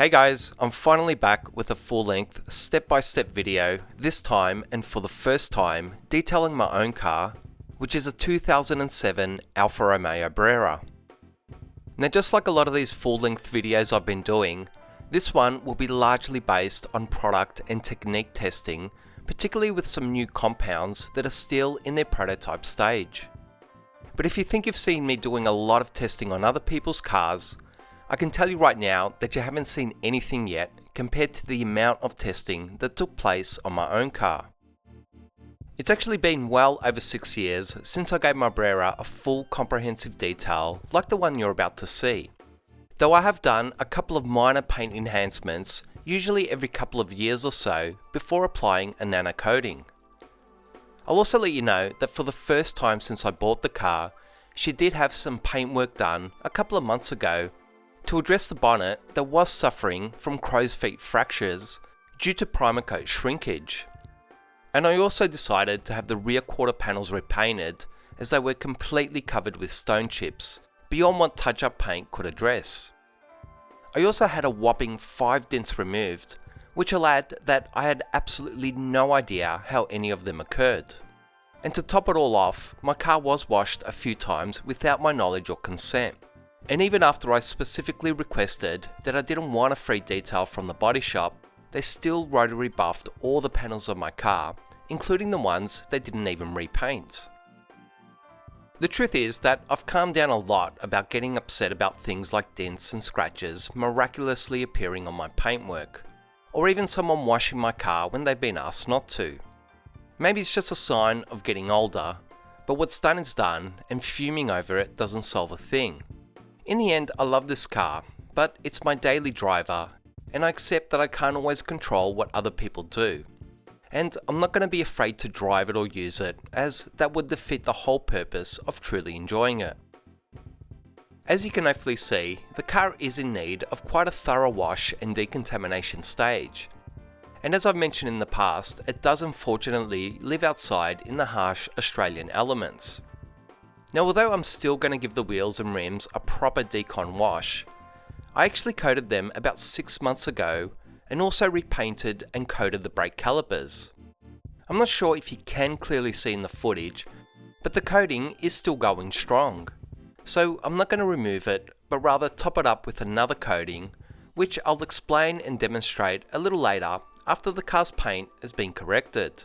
Hey guys, I'm finally back with a full-length, step-by-step video, this time and for the first time, detailing my own car, which is a 2007 Alfa Romeo Brera. Now just like a lot of these full-length videos I've been doing, this one will be largely based on product and technique testing, particularly with some new compounds that are still in their prototype stage. But if you think you've seen me doing a lot of testing on other people's cars, I can tell you right now that you haven't seen anything yet compared to the amount of testing that took place on my own car. It's actually been well over 6 years since I gave my Brera a full comprehensive detail like the one you're about to see. Though I have done a couple of minor paint enhancements, usually every couple of years or so, before applying a nano coating. I'll also let you know that for the first time since I bought the car, she did have some paintwork done a couple of months ago to address the bonnet that was suffering from crow's feet fractures due to primer coat shrinkage. And I also decided to have the rear quarter panels repainted as they were completely covered with stone chips, beyond what touch-up paint could address. I also had a whopping 5 dents removed, which allowed that I had absolutely no idea how any of them occurred. And to top it all off, my car was washed a few times without my knowledge or consent. And even after I specifically requested that I didn't want a free detail from the body shop, they still rotary buffed all the panels of my car, including the ones they didn't even repaint. The truth is that I've calmed down a lot about getting upset about things like dents and scratches miraculously appearing on my paintwork, or even someone washing my car when they've been asked not to. Maybe it's just a sign of getting older, but what's done is done, and fuming over it doesn't solve a thing. In the end, I love this car, but it's my daily driver, and I accept that I can't always control what other people do. And I'm not going to be afraid to drive it or use it, as that would defeat the whole purpose of truly enjoying it. As you can hopefully see, the car is in need of quite a thorough wash and decontamination stage. And as I've mentioned in the past, it does unfortunately live outside in the harsh Australian elements. Now, although I'm still going to give the wheels and rims a proper decon wash, I actually coated them about 6 months ago and also repainted and coated the brake calipers. I'm not sure if you can clearly see in the footage, but the coating is still going strong. So I'm not going to remove it, but rather top it up with another coating, which I'll explain and demonstrate a little later after the car's paint has been corrected.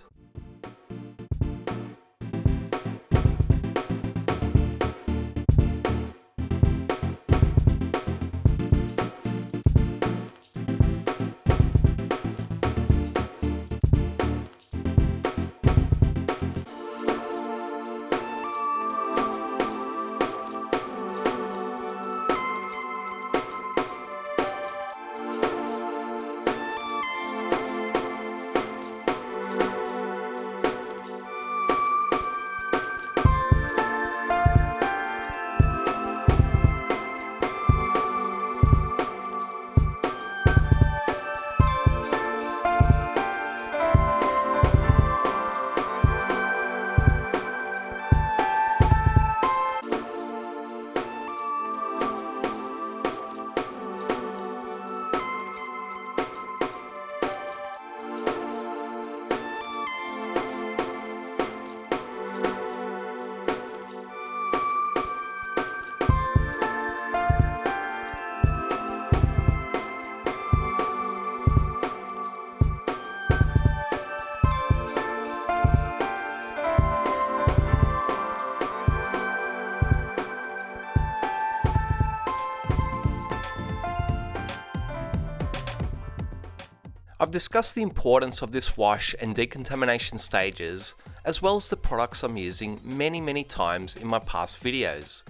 I've discussed the importance of this wash and decontamination stages, as well as the products I'm using many times in my past videos,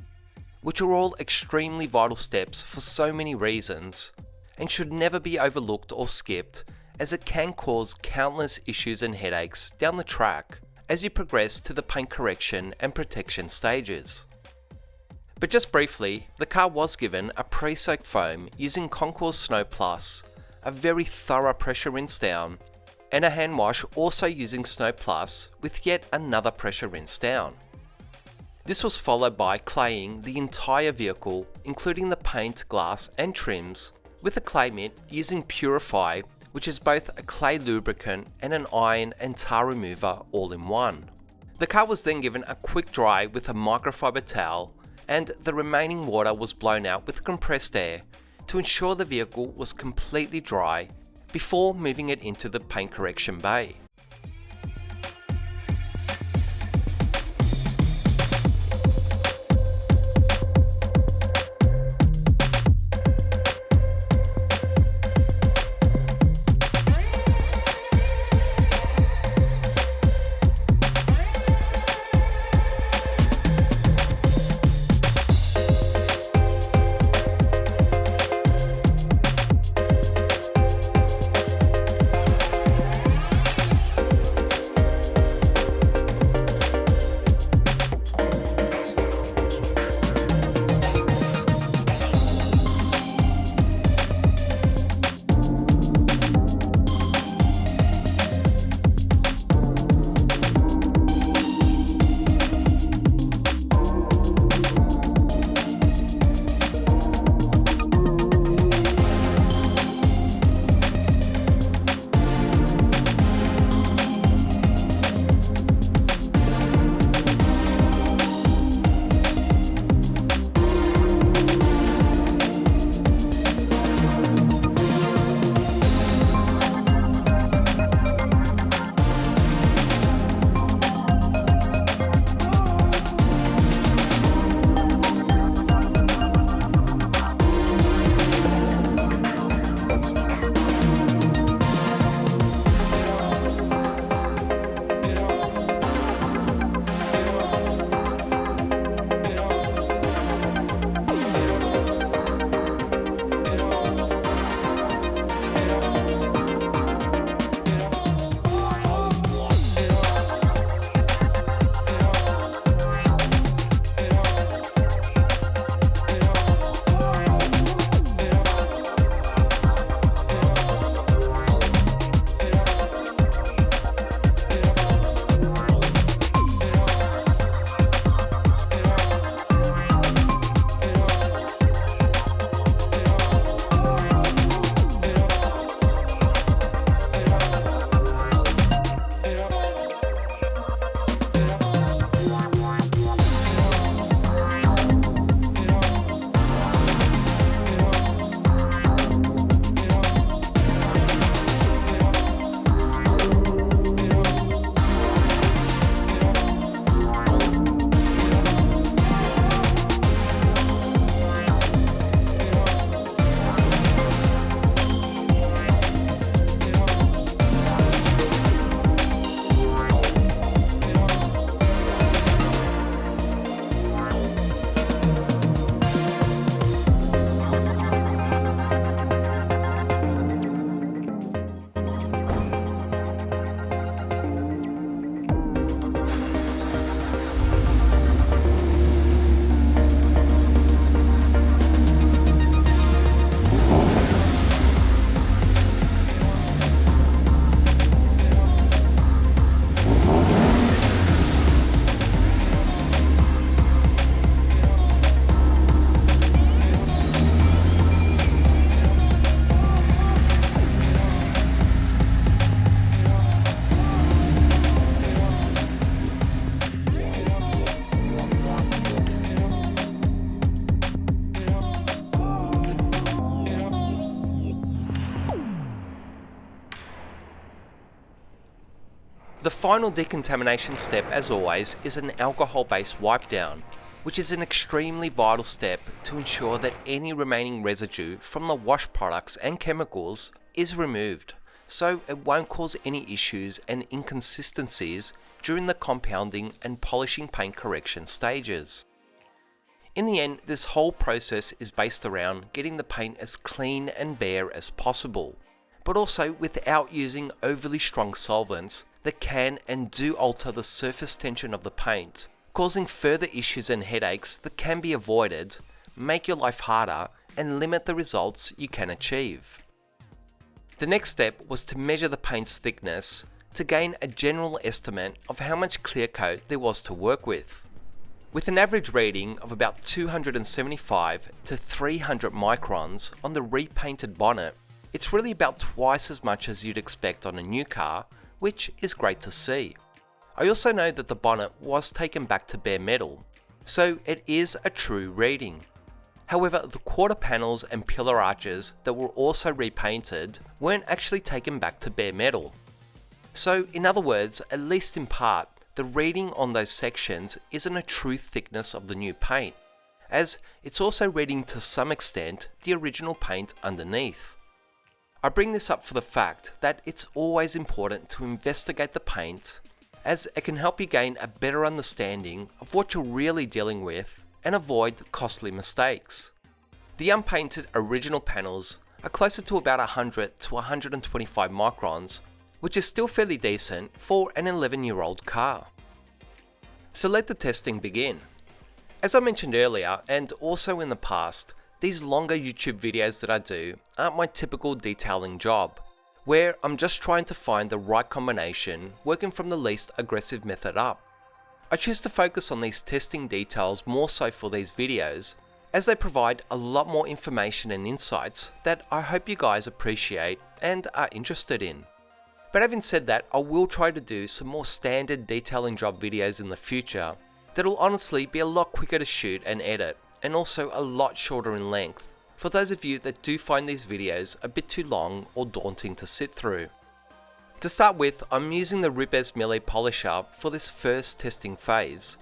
which are all extremely vital steps for so many reasons, and should never be overlooked or skipped, as it can cause countless issues and headaches down the track as you progress to the paint correction and protection stages. But just briefly, the car was given a pre-soaked foam using CONCOURS Snow Plus, a very thorough pressure rinse down, and a hand wash also using Snow Plus with yet another pressure rinse down. This was followed by claying the entire vehicle, including the paint, glass and trims, with a clay mitt using Purify, which is both a clay lubricant and an iron and tar remover all in one. The car was then given a quick dry with a microfiber towel, and the remaining water was blown out with compressed air to ensure the vehicle was completely dry before moving it into the paint correction bay. The final decontamination step, as always, is an alcohol-based wipe down, which is an extremely vital step to ensure that any remaining residue from the wash products and chemicals is removed, so it won't cause any issues and inconsistencies during the compounding and polishing paint correction stages. In the end, this whole process is based around getting the paint as clean and bare as possible, but also without using overly strong solvents that can and do alter the surface tension of the paint, causing further issues and headaches that can be avoided, make your life harder, and limit the results you can achieve. The next step was to measure the paint's thickness to gain a general estimate of how much clear coat there was to work with. With an average reading of about 275 to 300 microns on the repainted bonnet, it's really about twice as much as you'd expect on a new car, which is great to see. I also know that the bonnet was taken back to bare metal, so it is a true reading. However, the quarter panels and pillar arches that were also repainted weren't actually taken back to bare metal. So in other words, at least in part, the reading on those sections isn't a true thickness of the new paint, as it's also reading to some extent the original paint underneath. I bring this up for the fact that it's always important to investigate the paint, as it can help you gain a better understanding of what you're really dealing with and avoid costly mistakes. The unpainted original panels are closer to about 100 to 125 microns, which is still fairly decent for an 11-year-old car. So let the testing begin. As I mentioned earlier, and also in the past, these longer YouTube videos that I do aren't my typical detailing job, where I'm just trying to find the right combination working from the least aggressive method up. I choose to focus on these testing details more so for these videos, as they provide a lot more information and insights that I hope you guys appreciate and are interested in. But having said that, I will try to do some more standard detailing job videos in the future that'll honestly be a lot quicker to shoot and edit, and also a lot shorter in length, for those of you that do find these videos a bit too long or daunting to sit through. To start with, I'm using the Ribes Melee Polisher for this first testing phase,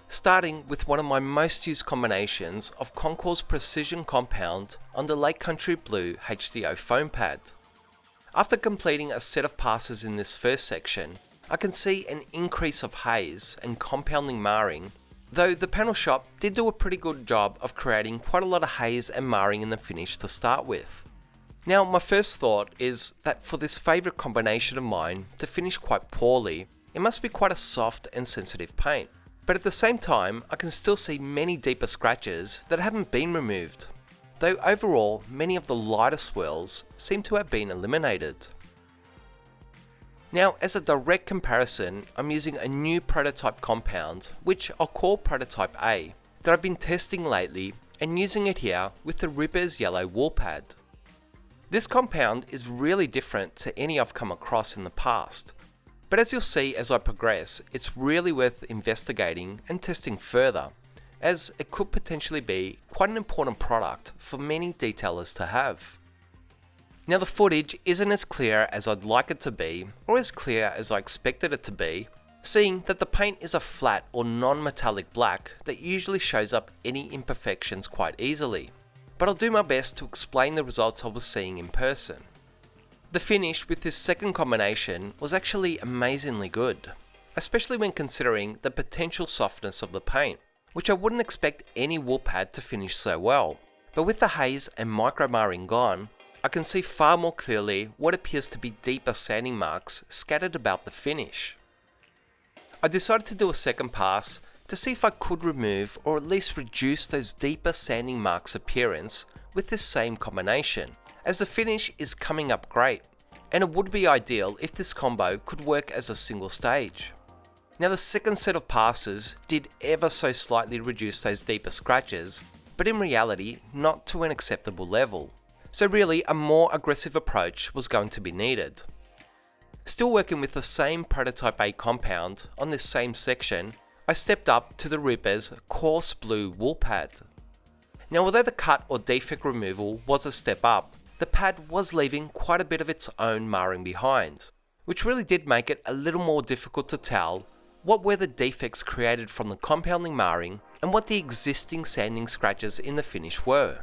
starting with one of my most used combinations of CONCOURS Precision Compound on the Lake Country Blue HDO foam pad. After completing a set of passes in this first section, I can see an increase of haze and compounding marring, though the panel shop did do a pretty good job of creating quite a lot of haze and marring in the finish to start with. Now, my first thought is that for this favourite combination of mine to finish quite poorly, it must be quite a soft and sensitive paint. But at the same time, I can still see many deeper scratches that haven't been removed, though overall many of the lighter swirls seem to have been eliminated. Now, as a direct comparison, I'm using a new prototype compound, which I'll call Prototype A, that I've been testing lately and using it here with the Ribes Yellow wool pad. This compound is really different to any I've come across in the past, but as you'll see as I progress, it's really worth investigating and testing further, as it could potentially be quite an important product for many detailers to have. Now, the footage isn't as clear as I'd like it to be, or as clear as I expected it to be, seeing that the paint is a flat or non-metallic black that usually shows up any imperfections quite easily, but I'll do my best to explain the results I was seeing in person. The finish with this second combination was actually amazingly good, especially when considering the potential softness of the paint, which I wouldn't expect any wool pad to finish so well, but with the haze and micro marring gone, I can see far more clearly what appears to be deeper sanding marks scattered about the finish. I decided to do a second pass to see if I could remove or at least reduce those deeper sanding marks appearance with this same combination, as the finish is coming up great, and it would be ideal if this combo could work as a single stage. Now, the second set of passes did ever so slightly reduce those deeper scratches, but in reality not to an acceptable level. So really, a more aggressive approach was going to be needed. Still working with the same Prototype A compound on this same section, I stepped up to the Ribes Coarse Blue wool pad. Now, although the cut or defect removal was a step up, the pad was leaving quite a bit of its own marring behind, which really did make it a little more difficult to tell what were the defects created from the compounding marring and what the existing sanding scratches in the finish were.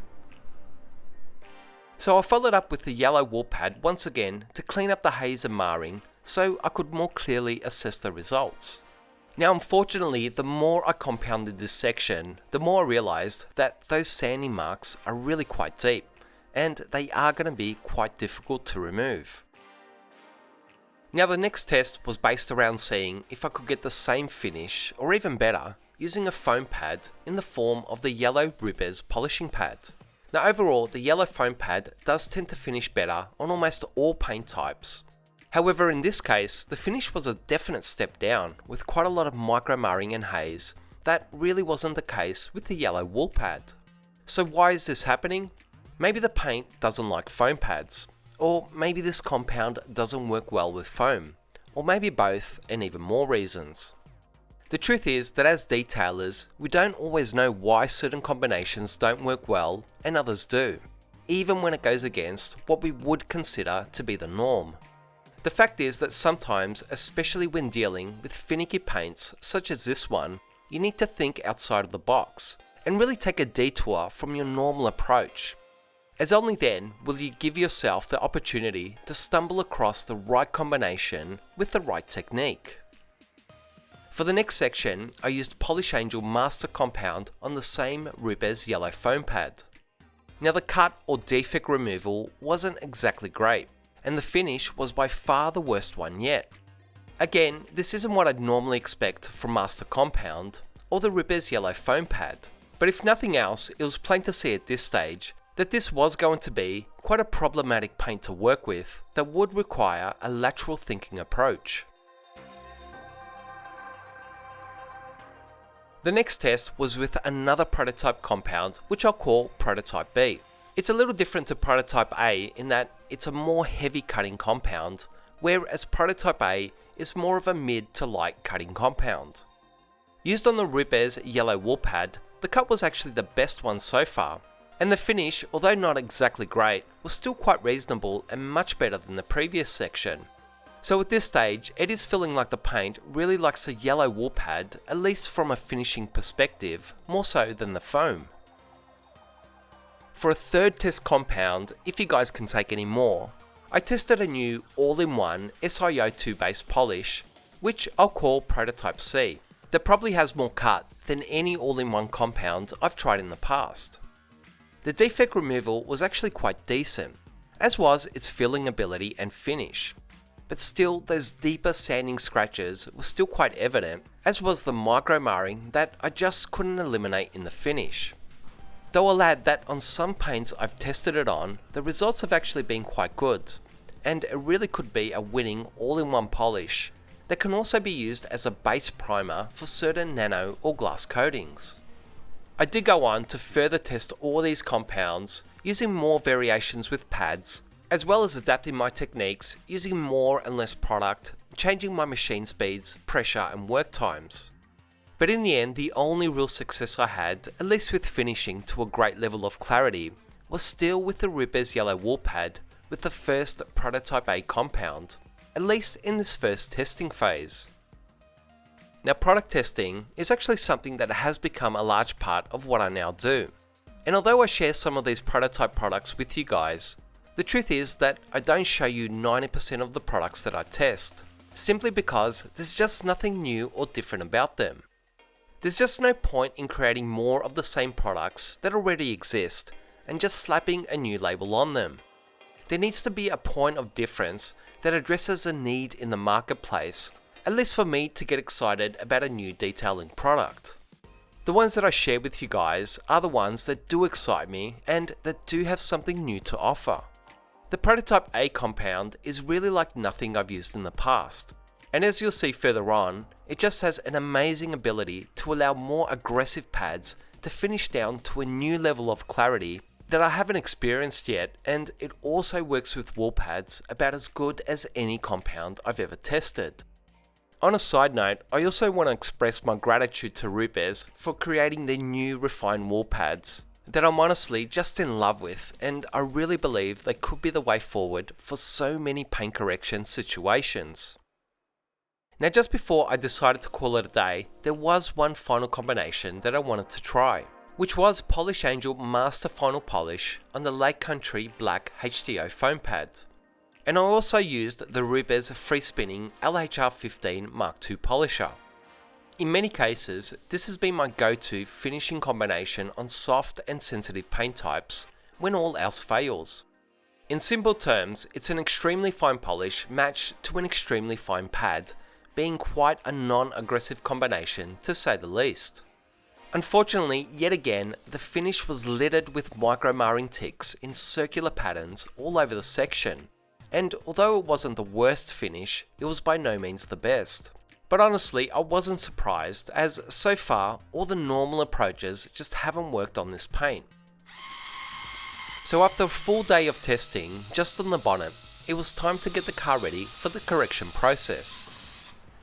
So I followed up with the yellow wool pad once again to clean up the haze and marring so I could more clearly assess the results. Now, unfortunately, the more I compounded this section, the more I realised that those sanding marks are really quite deep, and they are going to be quite difficult to remove. Now, the next test was based around seeing if I could get the same finish, or even better, using a foam pad in the form of the yellow Ribes polishing pad. Now, overall, the yellow foam pad does tend to finish better on almost all paint types. However, in this case, the finish was a definite step down, with quite a lot of micro marring and haze that really wasn't the case with the yellow wool pad. So why is this happening? Maybe the paint doesn't like foam pads, or maybe this compound doesn't work well with foam, or maybe both and even more reasons. The truth is that as detailers, we don't always know why certain combinations don't work well and others do, even when it goes against what we would consider to be the norm. The fact is that sometimes, especially when dealing with finicky paints such as this one, you need to think outside of the box and really take a detour from your normal approach, as only then will you give yourself the opportunity to stumble across the right combination with the right technique. For the next section, I used POLISHANGEL Master Compound on the same Rupes yellow foam pad. Now the cut or defect removal wasn't exactly great, and the finish was by far the worst one yet. Again, this isn't what I'd normally expect from Master Compound or the Rupes yellow foam pad, but if nothing else, it was plain to see at this stage that this was going to be quite a problematic paint to work with that would require a lateral thinking approach. The next test was with another prototype compound, which I'll call Prototype B. It's a little different to Prototype A in that it's a more heavy cutting compound, whereas Prototype A is more of a mid to light cutting compound. Used on the Rupes yellow wool pad, the cut was actually the best one so far, and the finish, although not exactly great, was still quite reasonable and much better than the previous section. So at this stage, it is feeling like the paint really likes the yellow wool pad, at least from a finishing perspective, more so than the foam. For a third test compound, if you guys can take any more, I tested a new all-in-one SiO2 based polish, which I'll call Prototype C, that probably has more cut than any all-in-one compound I've tried in the past. The defect removal was actually quite decent, as was its filling ability and finish. But still, those deeper sanding scratches were still quite evident, as was the micro marring that I just couldn't eliminate in the finish. Though I'll add that on some paints I've tested it on, the results have actually been quite good, and it really could be a winning all-in-one polish that can also be used as a base primer for certain nano or glass coatings. I did go on to further test all these compounds using more variations with pads, as well as adapting my techniques using more and less product, changing my machine speeds, pressure and work times. But in the end, the only real success I had, at least with finishing to a great level of clarity, was still with the Rupes yellow wool pad with the first Prototype A compound, at least in this first testing phase. Now, product testing is actually something that has become a large part of what I now do. And although I share some of these prototype products with you guys, the truth is that I don't show you 90% of the products that I test, simply because there's just nothing new or different about them. There's just no point in creating more of the same products that already exist and just slapping a new label on them. There needs to be a point of difference that addresses a need in the marketplace, at least for me to get excited about a new detailing product. The ones that I share with you guys are the ones that do excite me and that do have something new to offer. The Prototype A compound is really like nothing I've used in the past, and as you'll see further on, it just has an amazing ability to allow more aggressive pads to finish down to a new level of clarity that I haven't experienced yet, and it also works with wool pads about as good as any compound I've ever tested. On a side note, I also want to express my gratitude to Rupes for creating their new refined wool pads that I'm honestly just in love with, and I really believe they could be the way forward for so many paint correction situations. Now, just before I decided to call it a day, there was one final combination that I wanted to try, which was POLISHANGEL Master Final Polish on the Lake Country Black HDO foam pad. And I also used the Rupes free spinning LHR15 Mark II polisher. In many cases, this has been my go-to finishing combination on soft and sensitive paint types when all else fails. In simple terms, it's an extremely fine polish matched to an extremely fine pad, being quite a non-aggressive combination to say the least. Unfortunately, yet again, the finish was littered with micro marring ticks in circular patterns all over the section, and although it wasn't the worst finish, it was by no means the best. But honestly, I wasn't surprised, as so far all the normal approaches just haven't worked on this paint. So after a full day of testing just on the bonnet, it was time to get the car ready for the correction process.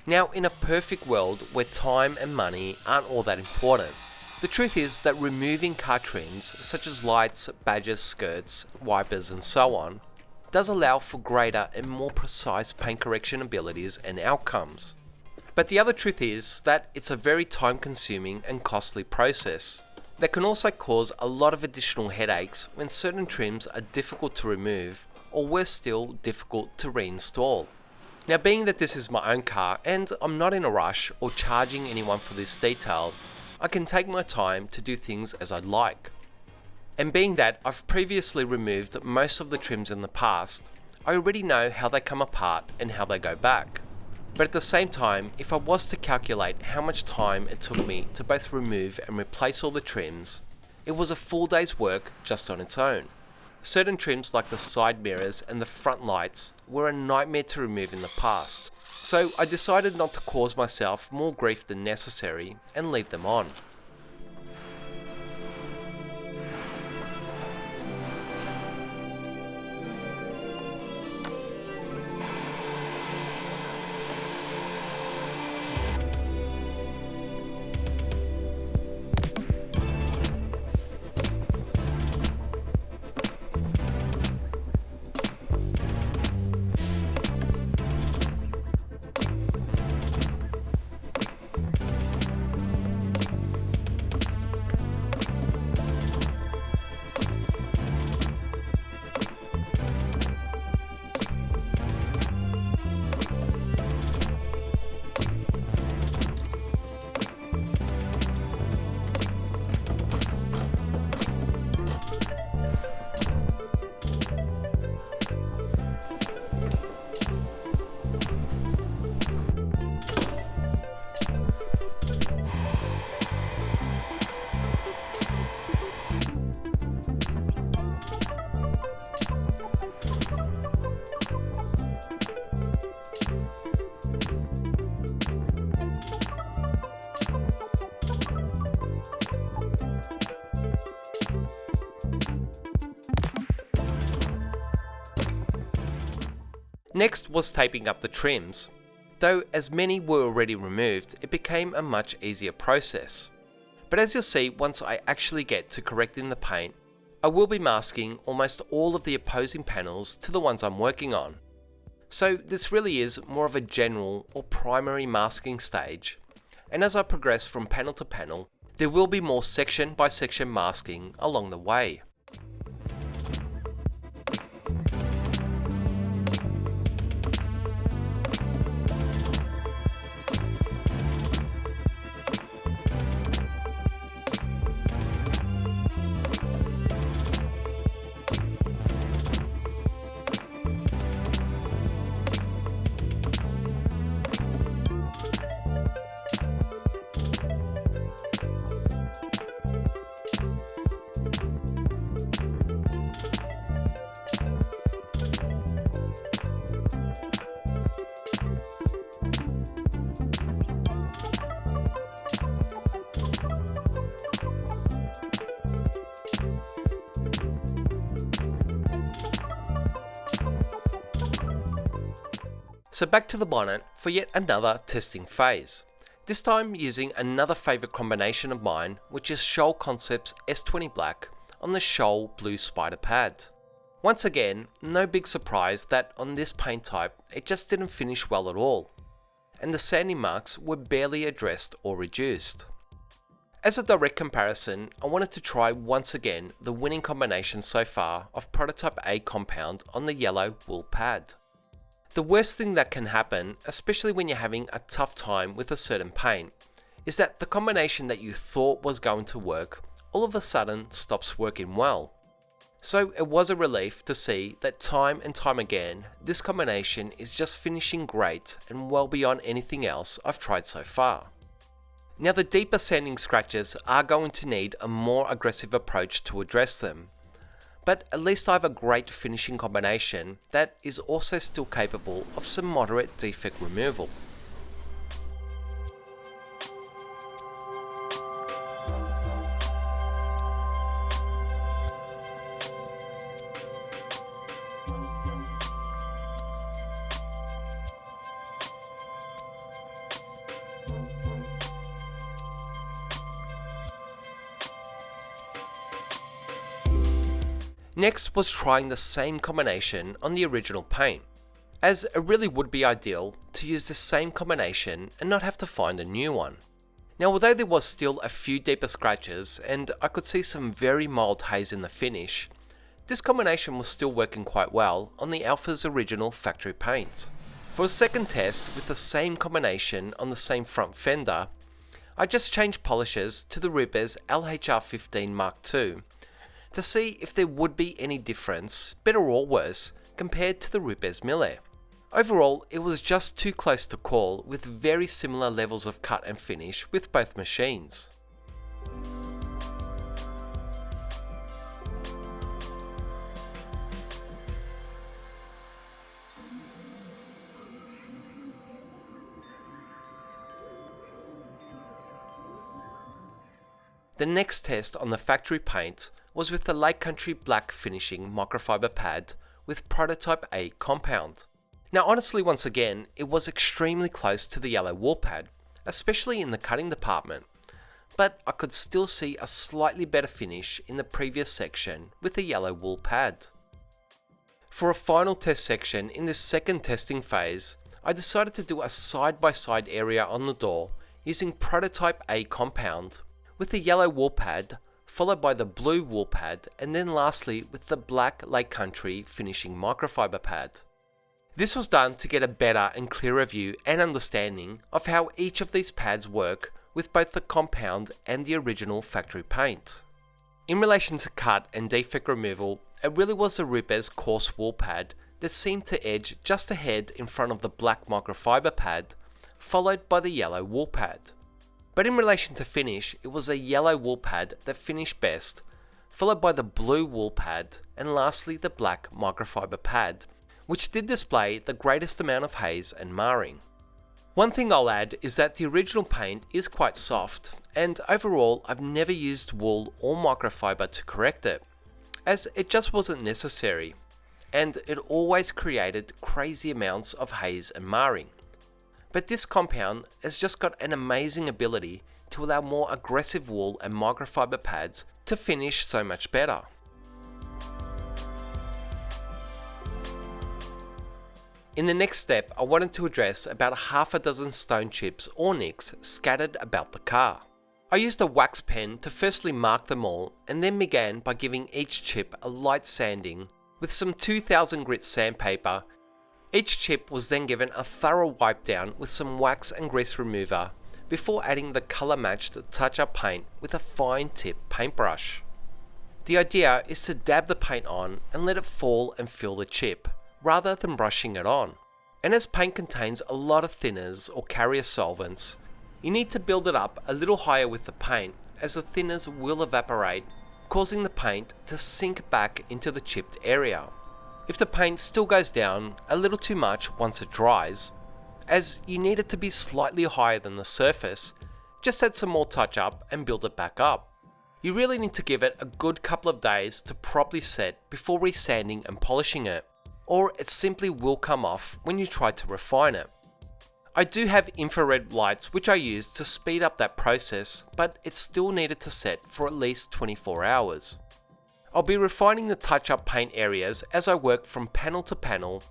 Now, in a perfect world where time and money aren't all that important, the truth is that removing car trims such as lights, badges, skirts, wipers and so on does allow for greater and more precise paint correction abilities and outcomes. But the other truth is that it's a very time consuming and costly process that can also cause a lot of additional headaches when certain trims are difficult to remove, or worse still, difficult to reinstall. Now, being that this is my own car and I'm not in a rush or charging anyone for this detail, I can take my time to do things as I'd like. And being that I've previously removed most of the trims in the past, I already know how they come apart and how they go back. But at the same time, if I was to calculate how much time it took me to both remove and replace all the trims, it was a full day's work just on its own. Certain trims like the side mirrors and the front lights were a nightmare to remove in the past, so I decided not to cause myself more grief than necessary and leave them on. Next was taping up the trims. Though as many were already removed, it became a much easier process. But as you'll see once I actually get to correcting the paint, I will be masking almost all of the opposing panels to the ones I'm working on. So this really is more of a general or primary masking stage, and as I progress from panel to panel, there will be more section by section masking along the way. So back to the bonnet for yet another testing phase. This time using another favourite combination of mine, which is SCHOLL Concepts S20 Black on the SCHOLL Blue Spider pad. Once again, no big surprise that on this paint type it just didn't finish well at all, and the sanding marks were barely addressed or reduced. As a direct comparison, I wanted to try once again the winning combination so far of Prototype A compound on the yellow wool pad. The worst thing that can happen, especially when you're having a tough time with a certain paint, is that the combination that you thought was going to work all of a sudden stops working well. So it was a relief to see that time and time again, this combination is just finishing great and well beyond anything else I've tried so far. Now the deeper sanding scratches are going to need a more aggressive approach to address them, but at least I have a great finishing combination that is also still capable of some moderate defect removal. Next was trying the same combination on the original paint, as it really would be ideal to use the same combination and not have to find a new one. Now, although there was still a few deeper scratches and I could see some very mild haze in the finish, this combination was still working quite well on the Alfa's original factory paint. For a second test with the same combination on the same front fender, I just changed polishes to the Rupes LHR15 Mark II to see if there would be any difference, better or worse, compared to the Rupes Mille. Overall, it was just too close to call, with very similar levels of cut and finish with both machines. The next test on the factory paint was with the Lake Country Black finishing microfiber pad with Prototype A compound. Now honestly, once again, it was extremely close to the yellow wool pad, especially in the cutting department, but I could still see a slightly better finish in the previous section with the yellow wool pad. For a final test section in this second testing phase, I decided to do a side-by-side area on the door using Prototype A compound with the yellow wool pad, followed by the blue wool pad, and then lastly with the black Lake Country finishing microfiber pad. This was done to get a better and clearer view and understanding of how each of these pads work with both the compound and the original factory paint. In relation to cut and defect removal, it really was the Rupes coarse wool pad that seemed to edge just ahead in front of the black microfiber pad, followed by the yellow wool pad. But in relation to finish, it was a yellow wool pad that finished best, followed by the blue wool pad, and lastly the black microfiber pad, which did display the greatest amount of haze and marring. One thing I'll add is that the original paint is quite soft, and overall I've never used wool or microfiber to correct it, as it just wasn't necessary, and it always created crazy amounts of haze and marring. But this compound has just got an amazing ability to allow more aggressive wool and microfiber pads to finish so much better. In the next step, I wanted to address about a half a dozen stone chips or nicks scattered about the car. I used a wax pen to firstly mark them all, and then began by giving each chip a light sanding with some 2000 grit sandpaper. Each chip was then given a thorough wipe down with some wax and grease remover before adding the colour matched touch-up paint with a fine tip paintbrush. The idea is to dab the paint on and let it fall and fill the chip, rather than brushing it on. And as paint contains a lot of thinners or carrier solvents, you need to build it up a little higher with the paint, as the thinners will evaporate, causing the paint to sink back into the chipped area. If the paint still goes down a little too much once it dries, as you need it to be slightly higher than the surface, just add some more touch up and build it back up. You really need to give it a good couple of days to properly set before resanding and polishing it, or it simply will come off when you try to refine it. I do have infrared lights which I use to speed up that process, but it still needed to set for at least 24 hours. I'll be refining the touch-up paint areas as I work from panel to panel,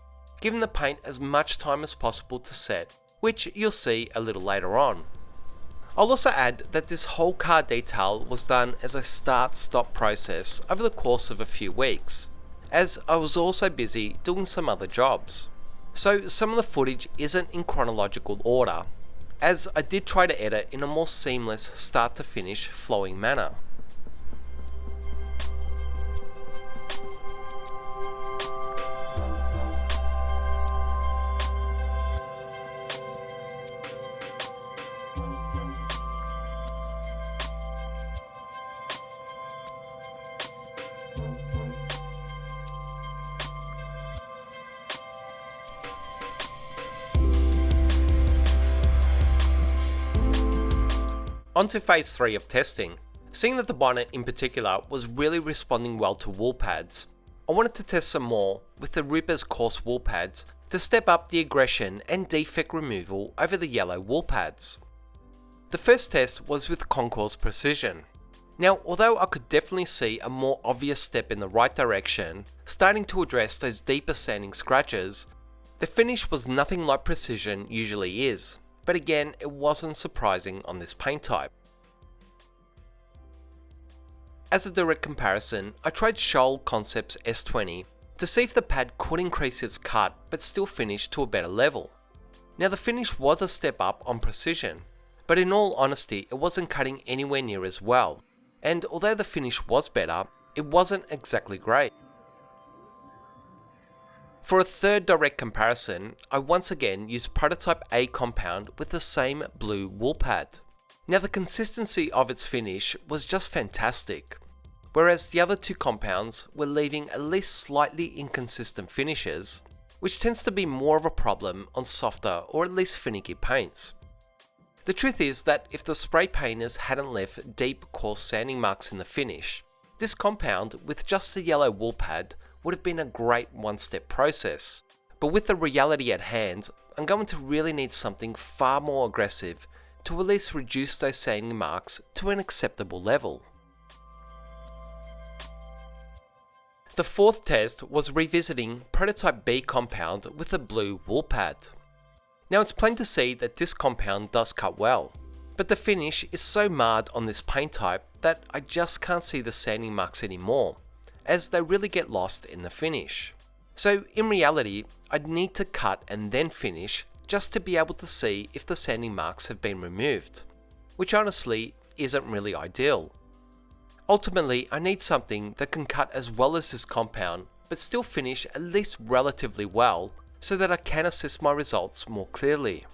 giving the paint as much time as possible to set, which you'll see a little later on. I'll also add that this whole car detail was done as a start-stop process over the course of a few weeks, as I was also busy doing some other jobs. So some of the footage isn't in chronological order, as I did try to edit in a more seamless start to finish flowing manner. On to phase 3 of testing. Seeing that the bonnet in particular was really responding well to wool pads, I wanted to test some more with the Rupes coarse wool pads to step up the aggression and defect removal over the yellow wool pads. The first test was with CONCOURS Precision. Now, although I could definitely see a more obvious step in the right direction, starting to address those deeper sanding scratches, the finish was nothing like precision usually is, but again, it wasn't surprising on this paint type. As a direct comparison, I tried SCHOLL Concepts S20 to see if the pad could increase its cut but still finish to a better level. Now the finish was a step up on precision, but in all honesty it wasn't cutting anywhere near as well, and although the finish was better, it wasn't exactly great. For a third direct comparison, I once again used Prototype A compound with the same blue wool pad. Now the consistency of its finish was just fantastic, whereas the other two compounds were leaving at least slightly inconsistent finishes, which tends to be more of a problem on softer or at least finicky paints. The truth is that if the spray painters hadn't left deep coarse sanding marks in the finish, this compound with just a yellow wool pad would have been a great one-step process. But with the reality at hand, I'm going to really need something far more aggressive to at least reduce those sanding marks to an acceptable level. The fourth test was revisiting Prototype B compound with a blue wool pad. Now it's plain to see that this compound does cut well, but the finish is so marred on this paint type that I just can't see the sanding marks anymore, as they really get lost in the finish. So in reality, I'd need to cut and then finish just to be able to see if the sanding marks have been removed, which honestly isn't really ideal. Ultimately, I need something that can cut as well as this compound, but still finish at least relatively well so that I can assess my results more clearly.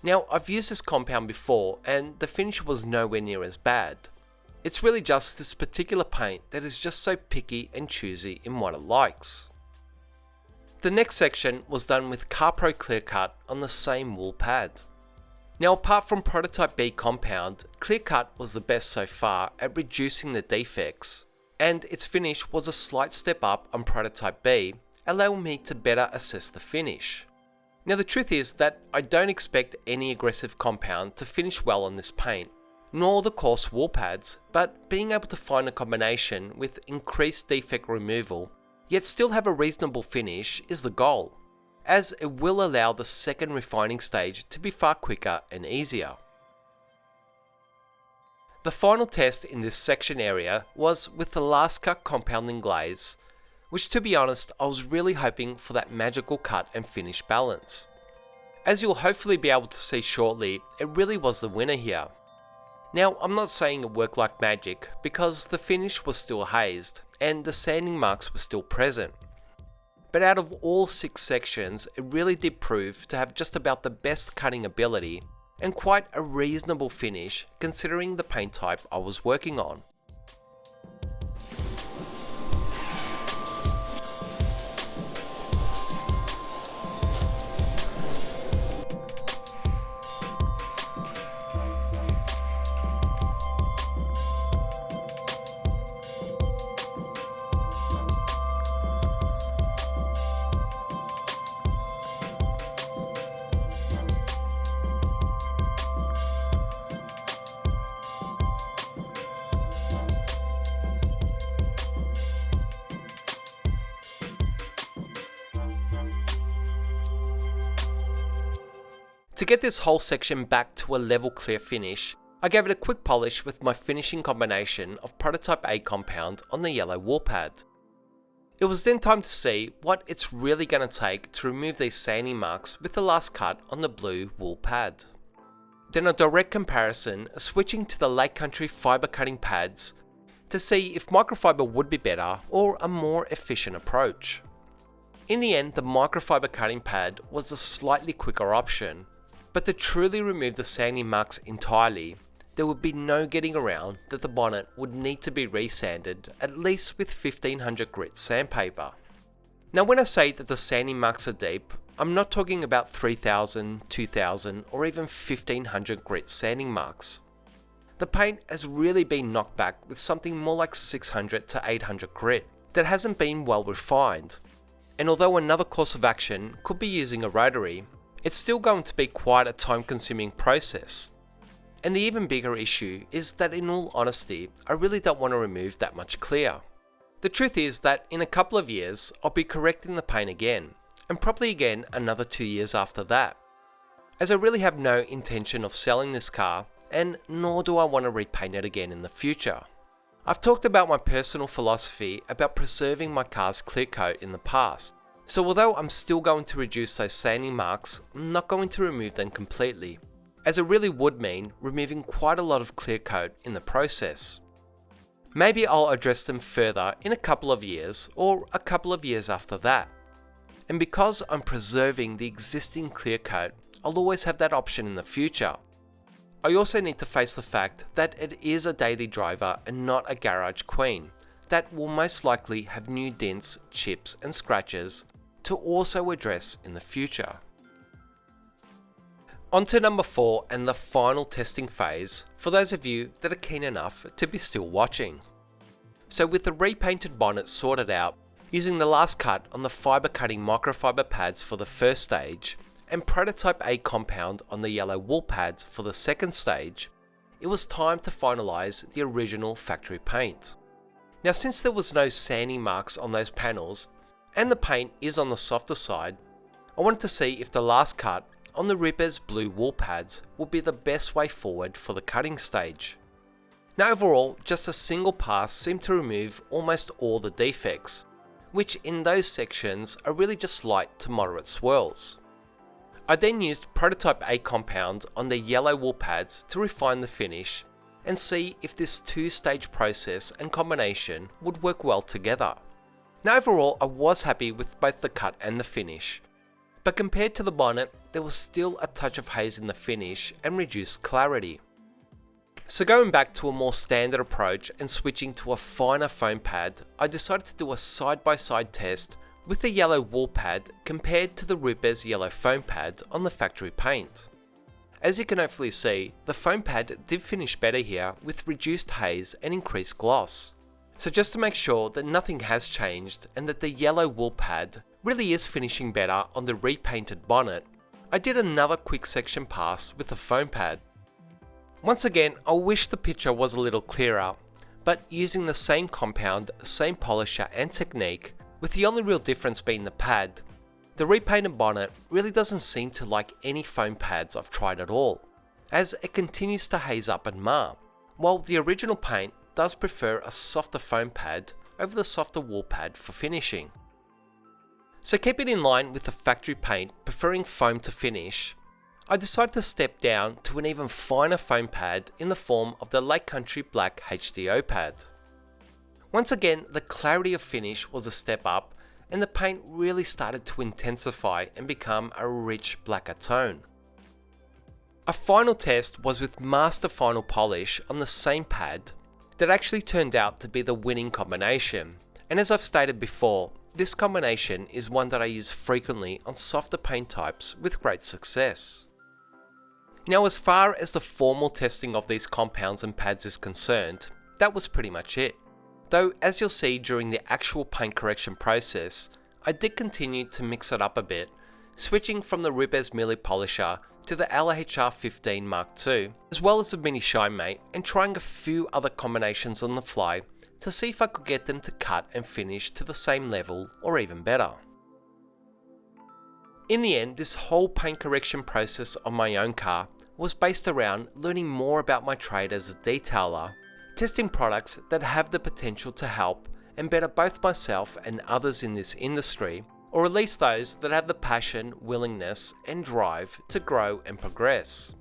Now, I've used this compound before and the finish was nowhere near as bad. It's really just this particular paint that is just so picky and choosy in what it likes. The next section was done with CARPRO CLEARCUT on the same wool pad. Now, apart from Prototype B compound, CLEARCUT was the best so far at reducing the defects, and its finish was a slight step up on Prototype B, allowing me to better assess the finish. Now the truth is that I don't expect any aggressive compound to finish well on this paint, nor the coarse wool pads, but being able to find a combination with increased defect removal, yet still have a reasonable finish is the goal, as it will allow the second refining stage to be far quicker and easier. The final test in this section area was with the last cut compounding glaze, which to be honest I was really hoping for that magical cut and finish balance. As you'll hopefully be able to see shortly, it really was the winner here. Now I'm not saying it worked like magic because the finish was still hazed and the sanding marks were still present. But out of all 6 sections, it really did prove to have just about the best cutting ability and quite a reasonable finish considering the paint type I was working on. To get this whole section back to a level clear finish, I gave it a quick polish with my finishing combination of Prototype A compound on the yellow wool pad. It was then time to see what it's really going to take to remove these sanding marks with the last cut on the blue wool pad. Then a direct comparison switching to the Lake Country fibre cutting pads to see if microfiber would be better or a more efficient approach. In the end, the microfiber cutting pad was the slightly quicker option, but to truly remove the sanding marks entirely, there would be no getting around that the bonnet would need to be resanded at least with 1500 grit sandpaper. Now when I say that the sanding marks are deep, I'm not talking about 3000, 2000 or even 1500 grit sanding marks. The paint has really been knocked back with something more like 600 to 800 grit that hasn't been well refined. And although another course of action could be using a rotary, it's still going to be quite a time-consuming process. And the even bigger issue is that in all honesty, I really don't want to remove that much clear. The truth is that in a couple of years, I'll be correcting the paint again, and probably again another 2 years after that. As I really have no intention of selling this car, and nor do I want to repaint it again in the future. I've talked about my personal philosophy about preserving my car's clear coat in the past, so although I'm still going to reduce those sanding marks, I'm not going to remove them completely, as it really would mean removing quite a lot of clear coat in the process. Maybe I'll address them further in a couple of years or a couple of years after that. And because I'm preserving the existing clear coat, I'll always have that option in the future. I also need to face the fact that it is a daily driver and not a garage queen that will most likely have new dents, chips and scratches to also address in the future. On to number 4 and the final testing phase for those of you that are keen enough to be still watching. So with the repainted bonnet sorted out, using the last cut on the fibre cutting microfiber pads for the first stage, and prototype A compound on the yellow wool pads for the second stage, it was time to finalise the original factory paint. Now since there was no sanding marks on those panels, and the paint is on the softer side, I wanted to see if the last cut on the Rippers blue wool pads would be the best way forward for the cutting stage. Now overall, just a single pass seemed to remove almost all the defects, which in those sections are really just light to moderate swirls. I then used prototype A compound on the yellow wool pads to refine the finish and see if this two-stage process and combination would work well together. Now overall, I was happy with both the cut and the finish, but compared to the bonnet, there was still a touch of haze in the finish and reduced clarity. So going back to a more standard approach and switching to a finer foam pad, I decided to do a side-by-side test with the yellow wool pad compared to the Rippers yellow foam pads on the factory paint. As you can hopefully see, the foam pad did finish better here with reduced haze and increased gloss. So just to make sure that nothing has changed and that the yellow wool pad really is finishing better on the repainted bonnet, I did another quick section pass with the foam pad. Once again, I wish the picture was a little clearer, but using the same compound, same polisher and technique, with the only real difference being the pad, the repainted bonnet really doesn't seem to like any foam pads I've tried at all, as it continues to haze up and mar, while the original paint does prefer a softer foam pad over the softer wool pad for finishing. So keeping in line with the factory paint preferring foam to finish, I decided to step down to an even finer foam pad in the form of the Lake Country Black HDO pad. Once again, the clarity of finish was a step up and the paint really started to intensify and become a rich blacker tone. A final test was with Master Final Polish on the same pad that actually turned out to be the winning combination, and as I've stated before, this combination is one that I use frequently on softer paint types with great success. Now as far as the formal testing of these compounds and pads is concerned, that was pretty much it. Though as you'll see during the actual paint correction process, I did continue to mix it up a bit, switching from the Rippers Melee Polisher to the LHR 15 Mark II, as well as the Mini Shine Mate, and trying a few other combinations on the fly to see if I could get them to cut and finish to the same level or even better. In the end, this whole paint correction process on my own car was based around learning more about my trade as a detailer, testing products that have the potential to help and better both myself and others in this industry, or at least those that have the passion, willingness and drive to grow and progress.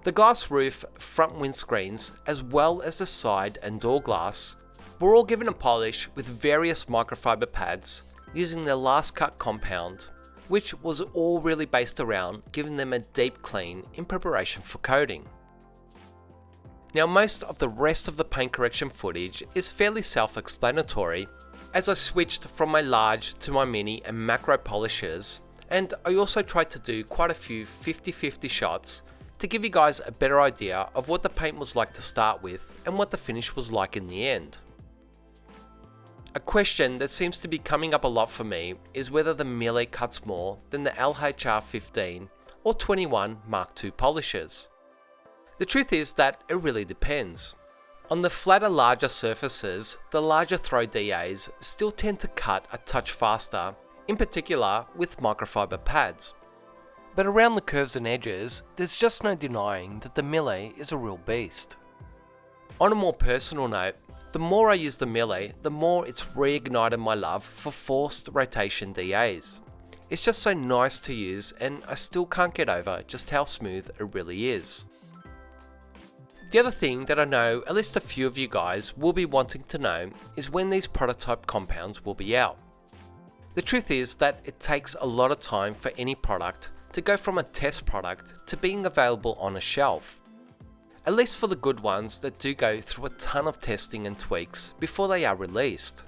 The glass roof, front windscreens, as well as the side and door glass were all given a polish with various microfiber pads using the last cut compound, which was all really based around giving them a deep clean in preparation for coating. Now most of the rest of the paint correction footage is fairly self-explanatory, as I switched from my large to my mini and macro polishers, and I also tried to do quite a few 50-50 shots to give you guys a better idea of what the paint was like to start with and what the finish was like in the end. A question that seems to be coming up a lot for me is whether the Melee cuts more than the LHR 15 or 21 Mark II polishers. The truth is that it really depends. On the flatter, larger surfaces, the larger throw DAs still tend to cut a touch faster, in particular with microfiber pads. But around the curves and edges, there's just no denying that the Millie is a real beast. On a more personal note, the more I use the Millie, the more it's reignited my love for forced rotation DAs. It's just so nice to use, and I still can't get over just how smooth it really is. The other thing that I know at least a few of you guys will be wanting to know is when these prototype compounds will be out. The truth is that it takes a lot of time for any product to go from a test product to being available on a shelf. At least for the good ones that do go through a ton of testing and tweaks before they are released.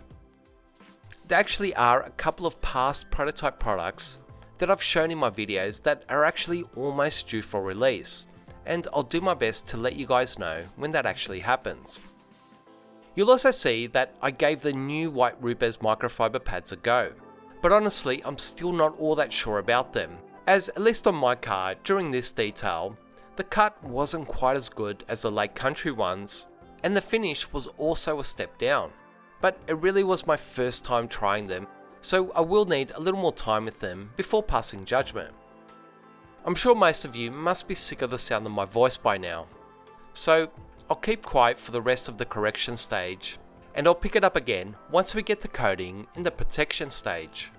There actually are a couple of past prototype products that I've shown in my videos that are actually almost due for release, and I'll do my best to let you guys know when that actually happens. You'll also see that I gave the new white Rubez microfiber pads a go, but honestly I'm still not all that sure about them, as at least on my car during this detail, the cut wasn't quite as good as the Lake Country ones, and the finish was also a step down, but it really was my first time trying them, so I will need a little more time with them before passing judgment. I'm sure most of you must be sick of the sound of my voice by now, so I'll keep quiet for the rest of the correction stage, and I'll pick it up again once we get to coding in the protection stage.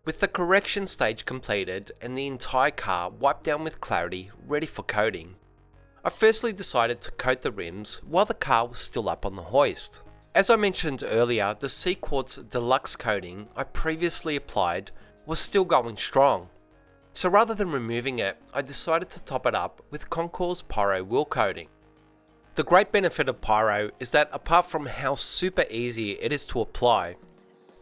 With the correction stage completed and the entire car wiped down with clarity, ready for coating, I firstly decided to coat the rims while the car was still up on the hoist. As I mentioned earlier, the C-Quartz Deluxe coating I previously applied was still going strong, so rather than removing it, I decided to top it up with CONCOURS PYRO wheel coating. The great benefit of PYRO is that apart from how super easy it is to apply,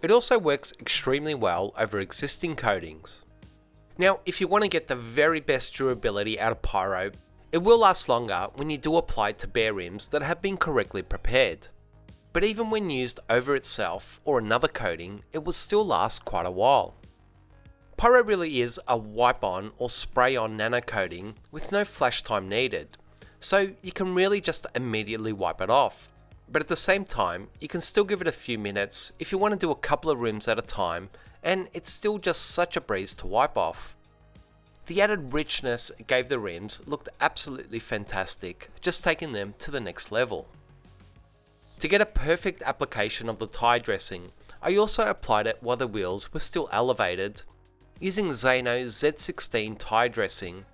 it also works extremely well over existing coatings. Now, if you want to get the very best durability out of PYRO, it will last longer when you do apply it to bare rims that have been correctly prepared. But even when used over itself or another coating, it will still last quite a while. PYRO really is a wipe-on or spray-on nano coating with no flash time needed, so you can really just immediately wipe it off. But at the same time, you can still give it a few minutes if you want to do a couple of rims at a time, and it's still just such a breeze to wipe off. The added richness it gave the rims looked absolutely fantastic, just taking them to the next level. To get a perfect application of the tyre dressing, I also applied it while the wheels were still elevated, using ZAINO's Z16 tyre dressing,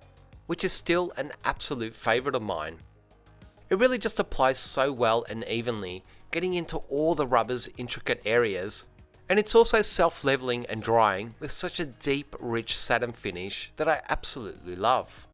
which is still an absolute favourite of mine. It really just applies so well and evenly, getting into all the rubber's intricate areas, and it's also self-leveling and drying with such a deep, rich satin finish that I absolutely love.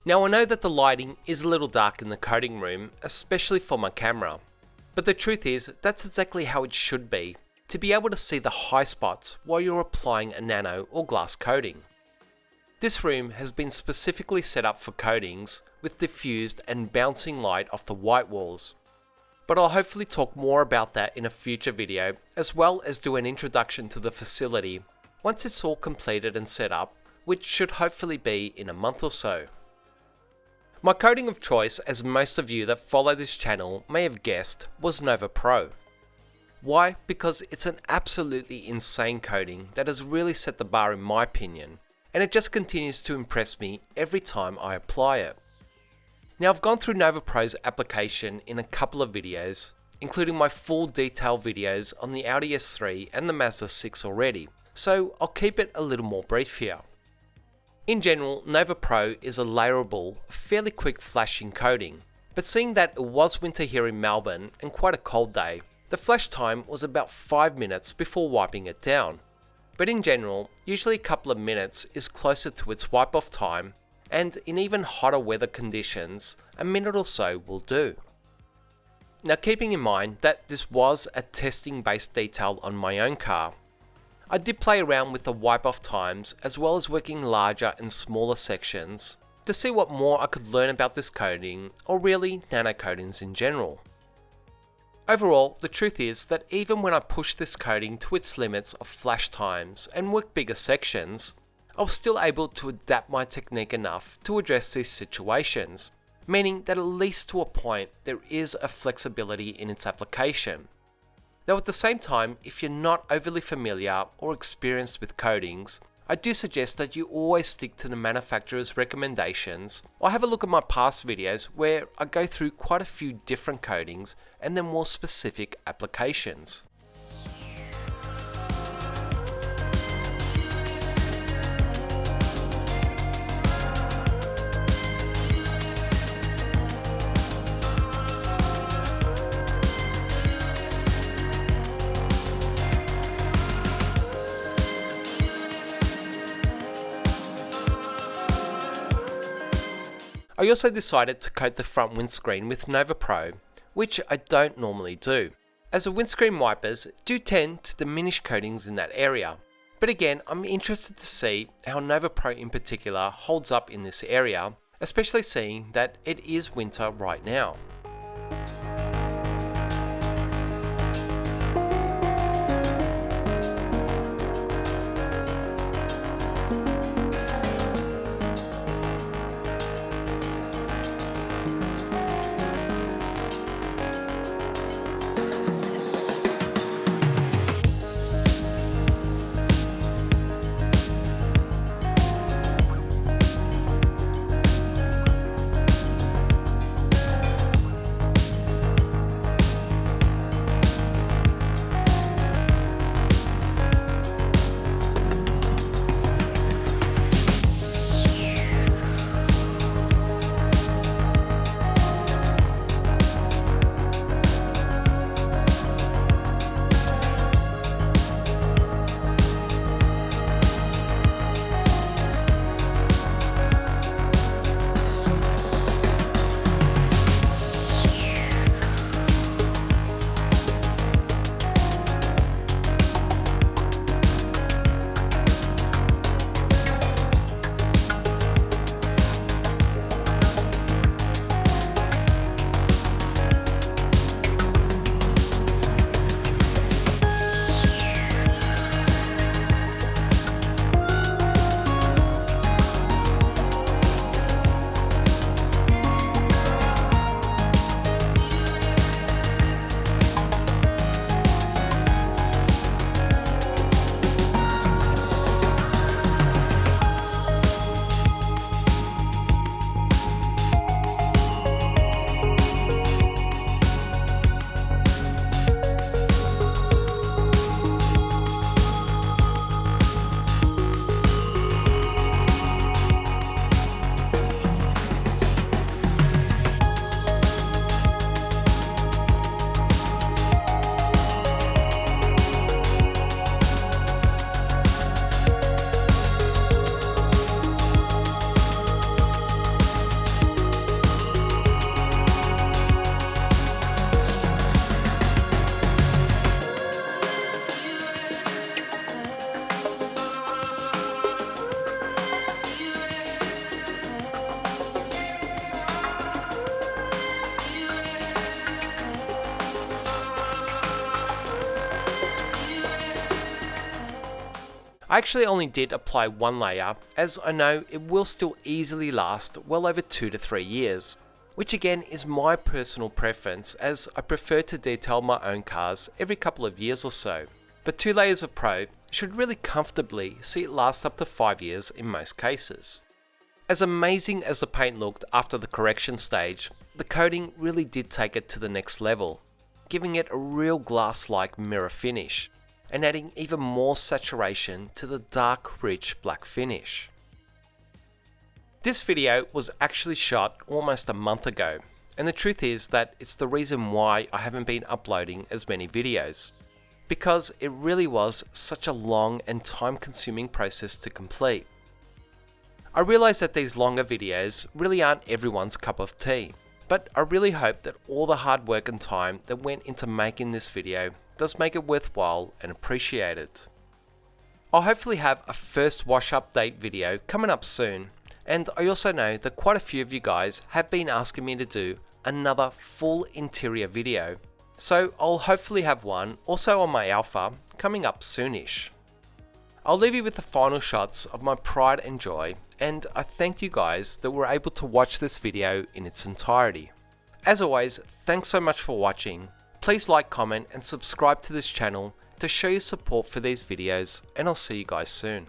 Now I know that the lighting is a little dark in the coating room, especially for my camera, but the truth is that's exactly how it should be, to be able to see the high spots while you're applying a nano or glass coating. This room has been specifically set up for coatings with diffused and bouncing light off the white walls, but I'll hopefully talk more about that in a future video, as well as do an introduction to the facility once it's all completed and set up, which should hopefully be in a month or so. My coating of choice, as most of you that follow this channel may have guessed, was Nova Pro. Why? Because it's an absolutely insane coating that has really set the bar in my opinion, and it just continues to impress me every time I apply it. Now I've gone through Nova Pro's application in a couple of videos, including my full detail videos on the Audi S3 and the Mazda 6 already, so I'll keep it a little more brief here. In general, Nova Pro is a layerable, fairly quick flashing coating, but seeing that it was winter here in Melbourne and quite a cold day, the flash time was about 5 minutes before wiping it down. But in general, usually a couple of minutes is closer to its wipe off time, and in even hotter weather conditions, a minute or so will do. Now keeping in mind that this was a testing based detail on my own car, I did play around with the wipe off times as well as working larger and smaller sections to see what more I could learn about this coating, or really nano coatings in general. Overall, the truth is that even when I pushed this coating to its limits of flash times and worked bigger sections, I was still able to adapt my technique enough to address these situations, meaning that at least to a point there is a flexibility in its application. Though at the same time, if you're not overly familiar or experienced with coatings, I do suggest that you always stick to the manufacturer's recommendations, or have a look at my past videos where I go through quite a few different coatings and their more specific applications. I also decided to coat the front windscreen with Nova Pro, which I don't normally do, as the windscreen wipers do tend to diminish coatings in that area. But again, I'm interested to see how Nova Pro in particular holds up in this area, especially seeing that it is winter right now. I actually only did apply one layer, as I know it will still easily last well over 2 to 3 years, which again is my personal preference, as I prefer to detail my own cars every couple of years or so. But 2 layers of Pro should really comfortably see it last up to 5 years in most cases. As amazing as the paint looked after the correction stage, the coating really did take it to the next level, giving it a real glass-like mirror finish, and adding even more saturation to the dark, rich black finish. This video was actually shot almost a month ago, and the truth is that it's the reason why I haven't been uploading as many videos, because it really was such a long and time-consuming process to complete. I realise that these longer videos really aren't everyone's cup of tea, but I really hope that all the hard work and time that went into making this video does make it worthwhile and appreciated. I'll hopefully have a first wash update video coming up soon, and I also know that quite a few of you guys have been asking me to do another full interior video, so I'll hopefully have one also on my Alfa coming up soonish. I'll leave you with the final shots of my pride and joy, and I thank you guys that were able to watch this video in its entirety. As always, thanks so much for watching. Please like, comment and subscribe to this channel to show your support for these videos, and I'll see you guys soon.